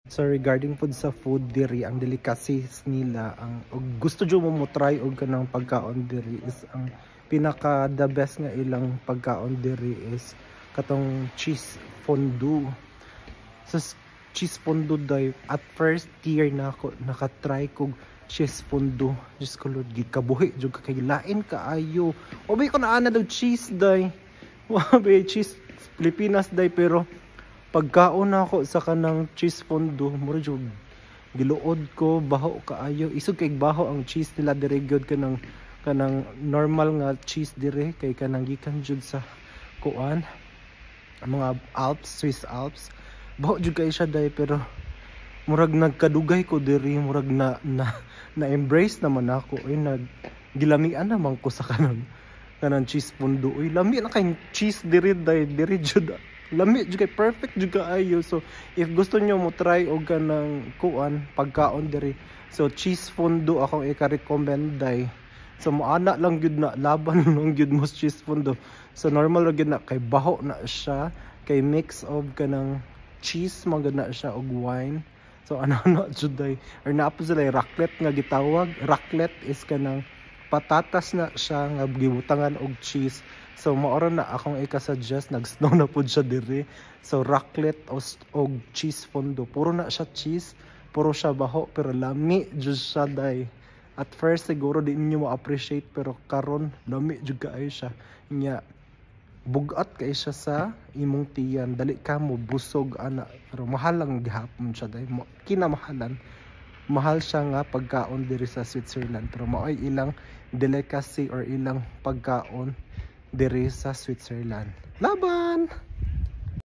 So regarding food sa food diri, ang delicacies nila, ang og gusto jud mo try og kanang pagkaon diri is ang pinaka the best nga ilang pagkaon diri is katong cheese fondue. So cheese fondue day at first year na ako nakatry kog cheese fondue. Just ko lord gikabuhi jud kay lain kaayo. Obi ko na ana daw cheese day. Wabe cheese Pilipinas day pero pagkaon ako sa kanang cheese fondue mura jud giluod ko baho kaayo isog kay baho ang cheese nila dire gyud kanang normal nga cheese dire kay kanang gikan jud sa kuan mga Alps, Swiss Alps baho jud kay siya day pero murag nagkadugay ko dire murag na embrace naman ako ay gilamian naman ko sa kanang cheese fondue oy lami na kay cheese dire day dire jud lami jud kay perfect jud kaayo. So if gusto nyo mo try og kanang kuan pagkaon diri so cheese fondue akong ika-recommend day. So moana lang gyud na laban lang gyud mo cheese fondue. So normal ra gyud na kay baho na siya kay mix of kanang cheese magud na siya og wine. So ano jud day or naapa sila raclette nga gitawag. Raclette is kanang patatas na siya nga gibutangan og cheese. So maoro na akong ika-suggest nag-snow na pud siya diri. So raclette og cheese fondue. Puro na siya cheese, puro siya baho pero lami jud siya day. At first siguro di niyo ma-appreciate pero karon lami jud kaayo siya. Nya bugat kay siya sa imong tiyan. Dali ka mo busog ana pero mahal lang gihapon siya day. Kinamahalan. Mahal siya nga pagkaon diri sa Switzerland pero maoy ilang delicacy or ilang pagkaon diri sa Switzerland. Laban!